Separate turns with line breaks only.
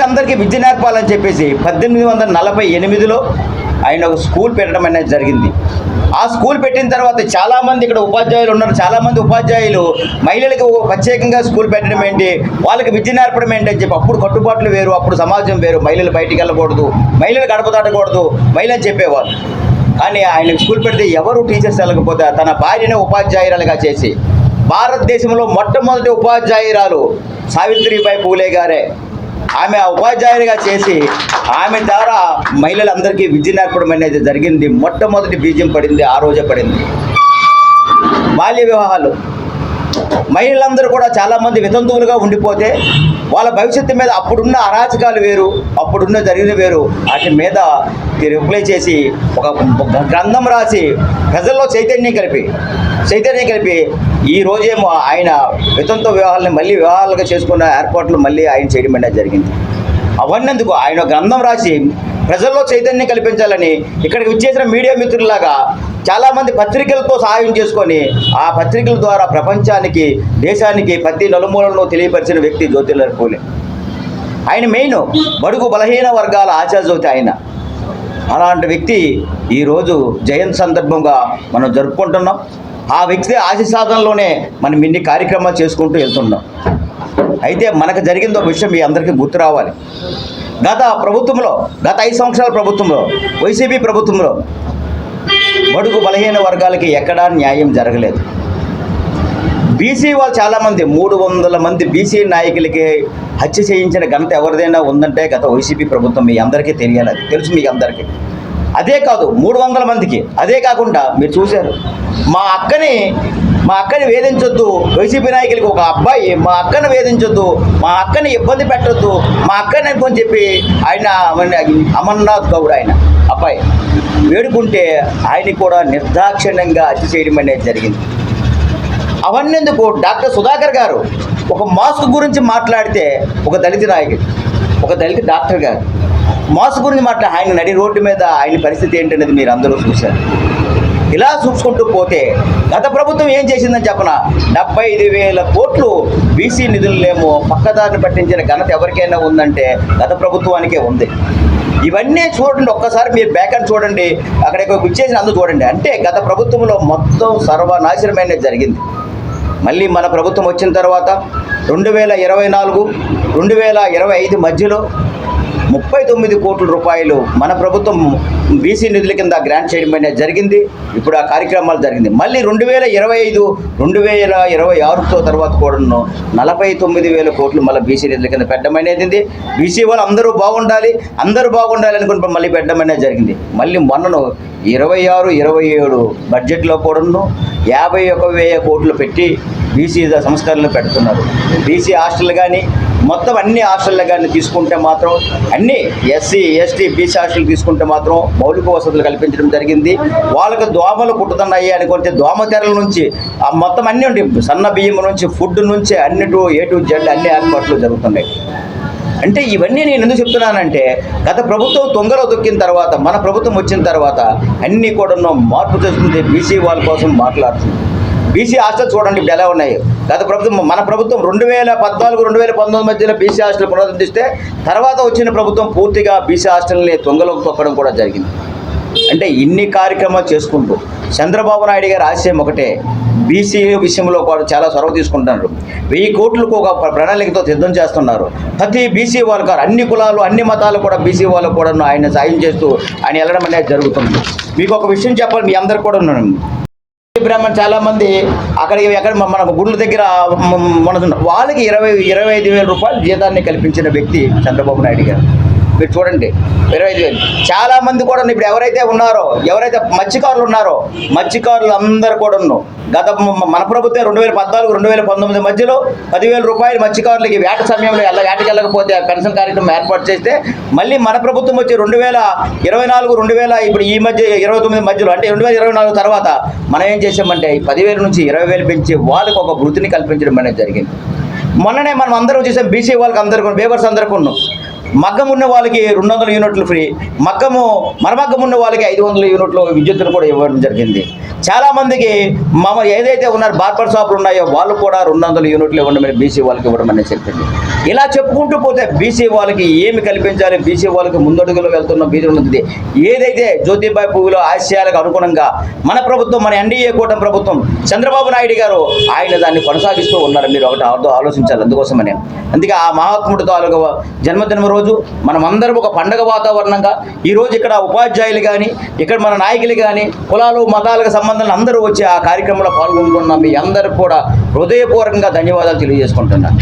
మహిళలందరికీ విద్య నేర్పాలని చెప్పేసి 1848లో ఆయన ఒక స్కూల్ పెట్టడం అనేది జరిగింది. ఆ స్కూల్ పెట్టిన తర్వాత చాలామంది ఇక్కడ ఉపాధ్యాయులు ఉన్నారు. చాలామంది ఉపాధ్యాయులు మహిళలకు ప్రత్యేకంగా స్కూల్ పెట్టడం ఏంటి, వాళ్ళకి విద్య నేర్పడం ఏంటి అని చెప్పి అప్పుడు కట్టుబాట్లు వేరు, అప్పుడు సమాజం వేరు. మహిళలు బయటికి వెళ్ళకూడదు, మహిళలు గడప దాటకూడదు, మహిళని చెప్పేవారు. కానీ ఆయన స్కూల్ పెడితే ఎవరు టీచర్స్ వెళ్ళకపోతే తన భార్యనే ఉపాధ్యాయురాలుగా చేసి భారతదేశంలో మొట్టమొదటి ఉపాధ్యాయురాలు సావిత్రిబాయి పూలే గారే. ఆమె ఉపాధ్యాయునిగా చేసి ఆమె ద్వారా మహిళలందరికీ విద్య నేర్పడం అనేది జరిగింది. మొట్టమొదటి బీజం పడింది ఆ రోజే పడింది. బాల్య వివాహాలు, మహిళలందరూ కూడా చాలామంది వితంతువులుగా ఉండిపోతే వాళ్ళ భవిష్యత్తు మీద అప్పుడున్న అరాచకాలు వేరు, అప్పుడున్న జరిగిన వేరు, వాటి మీద రిప్లై చేసి ఒక గ్రంథం రాసి ప్రజల్లో చైతన్యం కలిపి ఈ రోజేమో ఆయన వితంతు వివాహాలని మళ్ళీ వివాహాలుగా చేసుకున్న ఏర్పాట్లు మళ్ళీ ఆయన చేయడం అనేది జరిగింది. అవన్నందుకు ఆయన గ్రంథం రాసి ప్రజల్లో చైతన్యం కల్పించాలని ఇక్కడికి వచ్చేసిన మీడియా మిత్రులాగా చాలామంది పత్రికలతో సహాయం చేసుకొని ఆ పత్రికల ద్వారా ప్రపంచానికి, దేశానికి ప్రతి నలుమూలలో తెలియపరిచిన వ్యక్తి జ్యోతిర్లాల్ పూలే. ఆయన మెయిన్ బడుగు బలహీన వర్గాల ఆశాజ్యోతి ఆయన. అలాంటి వ్యక్తి ఈరోజు జయంతి సందర్భంగా మనం జరుపుకుంటున్నాం. ఆ వ్యక్తి ఆశీస్సాధనలోనే మనం ఇన్ని కార్యక్రమాలు చేసుకుంటూ వెళ్తున్నాం. అయితే మనకు జరిగింది ఒక విషయం మీ అందరికీ గుర్తు రావాలి. గత 5 సంవత్సరాల ప్రభుత్వంలో, వైసీపీ ప్రభుత్వంలో బడుగు బలహీన వర్గాలకి ఎక్కడా న్యాయం జరగలేదు. బీసీ వాళ్ళు చాలామంది 300 మంది బీసీ నాయకులకి హత్య చేయించిన ఘనత ఎవరిదైనా ఉందంటే గత వైసీపీ ప్రభుత్వం. మీ అందరికీ తెలియాలి, తెలుసు మీకు అందరికీ. అదే కాదు 300 మందికి. అదే కాకుండా మీరు చూశారు, మా అక్కని వేధించొద్దు, వైసీపీ నాయకులకి ఒక అబ్బాయి మా అక్కను వేధించొద్దు, మా అక్కని ఇబ్బంది పెట్టొద్దు, మా అక్కని అని చెప్పి ఆయన అమర్నాథ్ గౌడ్ ఆయన అబ్బాయి వేడుకుంటే ఆయన కూడా నిర్దాక్షిణ్యంగా హత్య చేయడం అనేది జరిగింది. అవన్నెందుకు డాక్టర్ సుధాకర్ గారు ఒక మాస్క్ గురించి మాట్లాడితే ఒక దళిత డాక్టర్ గారు మాస్క్ గురించి ఆయన నడి రోడ్డు మీద ఆయన పరిస్థితి ఏంటనేది మీరు అందరూ చూశారు. ఇలా చూసుకుంటూ పోతే గత ప్రభుత్వం ఏం చేసిందని చెప్పన 75,000 కోట్లు బీసీ నిధులనేమో పక్కదారిని పట్టించిన ఘనత ఎవరికైనా ఉందంటే గత ప్రభుత్వానికే ఉంది. ఇవన్నీ చూడండి, ఒక్కసారి మీరు బ్యాక్ అండ్ చూడండి, అక్కడికి ఇచ్చేసిన అందరూ చూడండి. అంటే గత ప్రభుత్వంలో మొత్తం సర్వనాశనమైనది జరిగింది. మళ్ళీ మన ప్రభుత్వం వచ్చిన తర్వాత 2024, 2025 మధ్యలో 39 కోట్ల రూపాయలు మన ప్రభుత్వం బీసీ నిధుల కింద గ్రాంట్ చేయడం అనేది జరిగింది. ఇప్పుడు ఆ కార్యక్రమాలు జరిగింది. మళ్ళీ 2025, 2026తో తర్వాత కూడా 49,000 కోట్లు మళ్ళీ బీసీ నిధుల కింద పెట్టడం అనేది. బీసీ వాళ్ళు అందరూ బాగుండాలి అనుకుంటే మళ్ళీ పెట్టడం అనేది జరిగింది. మళ్ళీ మొన్నను 26, 27 బడ్జెట్లో కూడా 51,000 కోట్లు పెట్టి బీసీ సంస్కరణలు పెడుతున్నారు. బీసీ హాస్టల్ కానీ మొత్తం అన్ని హాస్టళ్ళు కానీ తీసుకుంటే మాత్రం అన్ని ఎస్సీ, ఎస్టీ, బీసీ హాస్టల్ తీసుకుంటే మాత్రం మౌలిక వసతులు కల్పించడం జరిగింది. వాళ్ళకి దోమలు కుట్టుతున్నాయి అనుకుంటే దోమతెరల నుంచి ఆ మొత్తం అన్నీ ఉంటాయి, సన్న బియ్యం నుంచి ఫుడ్ నుంచి అన్నిటి A to Z అన్ని ఏర్పాట్లు జరుగుతున్నాయి. అంటే ఇవన్నీ నేను ఎందుకు చెప్తున్నానంటే గత ప్రభుత్వం తొంగలో తొక్కిన తర్వాత మన ప్రభుత్వం వచ్చిన తర్వాత అన్నీ కూడా మార్పు చేస్తుంది, బీసీ వాళ్ళ కోసం మాట్లాడుతుంది. బీసీ హాస్టల్ చూడండి ఇప్పుడు ఎలా ఉన్నాయి. గత ప్రభుత్వం మన ప్రభుత్వం 2014, 2019 మధ్యలో బీసీ హాస్టల్ పునరుద్ధరిస్తే తర్వాత వచ్చిన ప్రభుత్వం పూర్తిగా బీసీ హాస్టల్ని తొంగలోకి తొక్కడం కూడా జరిగింది. అంటే ఇన్ని కార్యక్రమాలు చేసుకుంటూ చంద్రబాబు నాయుడు గారి ఆశయం ఒకటే, బీసీ విషయంలో కూడా చాలా చొరవ తీసుకుంటున్నారు. 1000 కోట్లకు ఒక ప్రణాళికతో సిద్ధం చేస్తున్నారు. ప్రతి బీసీ వాళ్ళకు అన్ని కులాలు, అన్ని మతాలు కూడా బీసీ వాళ్ళకు కూడా ఆయన సాయం చేస్తూ ఆయన వెళ్ళడం అనేది జరుగుతుంది. మీకు ఒక విషయం చెప్పాలి, మీ అందరు కూడా బ్రాహ్మణ్ చాలామంది ఎక్కడ మన గుళ్ళ దగ్గర వాళ్ళకి 25,000 రూపాయలు జీతాన్ని కల్పించిన వ్యక్తి చంద్రబాబు నాయుడు గారు. మీరు చూడండి 25,000. చాలామంది కూడా ఇప్పుడు ఎవరైతే మత్స్యకారులు ఉన్నారో మత్స్యకారులు అందరూ కూడా గత మన ప్రభుత్వం 2014, 2019 మధ్యలో 10,000 రూపాయలు మత్స్యకారులకి వేట సమయంలో వేటకి వెళ్ళకపోతే పెన్షన్ కార్యక్రమం ఏర్పాటు చేస్తే మళ్ళీ మన ప్రభుత్వం వచ్చి 2024, ఇప్పుడు ఈ మధ్య 29 మధ్యలో అంటే 2024 తర్వాత మనం ఏం చేసామంటే 10,000 నుంచి 20,000 పెంచి వాళ్ళకి ఒక వృత్తిని కల్పించడం అనేది జరిగింది. మొన్ననే మనం అందరం చూసాం, బీసీ వాళ్ళకి అందరికీ వేవర్స్ అందరికీ మగ్గం ఉన్న వాళ్ళకి 200 యూనిట్లు ఫ్రీ, మరమగ్గం ఉన్న వాళ్ళకి 500 యూనిట్లు విద్యుత్తును కూడా ఇవ్వడం జరిగింది. చాలామందికి ఏదైతే ఉన్నారు బార్బర్ షాపులు ఉన్నాయో వాళ్ళు కూడా 200 యూనిట్లు ఇవ్వడం బీసీ వాళ్ళకి ఇవ్వడం అనేది చెప్పింది. ఇలా చెప్పుకుంటూ పోతే బీసీ వాళ్ళకి ఏమి కల్పించాలి, బీసీ వాళ్ళకి ముందడుగులో వెళ్తున్న బీసీ ఉంది. ఏదైతే జ్యోతిబాయి పువ్వులో ఆశయాలకు అనుగుణంగా మన ప్రభుత్వం, మన ఎన్డీఏ కూటమి ప్రభుత్వం, చంద్రబాబు నాయుడు గారు ఆయన దాన్ని కొనసాగిస్తూ ఉన్నారు. మీరు ఒకటి ఆలోచించాలి. అందుకోసమనే అందుకే ఆ మహాత్ముడి తాలూకు జన్మదినం రోజు మనం అందరం ఒక పండగ వాతావరణంగా ఈరోజు ఇక్కడ ఉపాధ్యాయులు కానీ, ఇక్కడ మన నాయకులు కానీ, కులాలు మతాలకు సంబంధం అందరూ వచ్చి ఆ కార్యక్రమంలో పాల్గొంటున్న మీ అందరికీ కూడా హృదయపూర్వకంగా ధన్యవాదాలు తెలియజేసుకుంటున్నాను.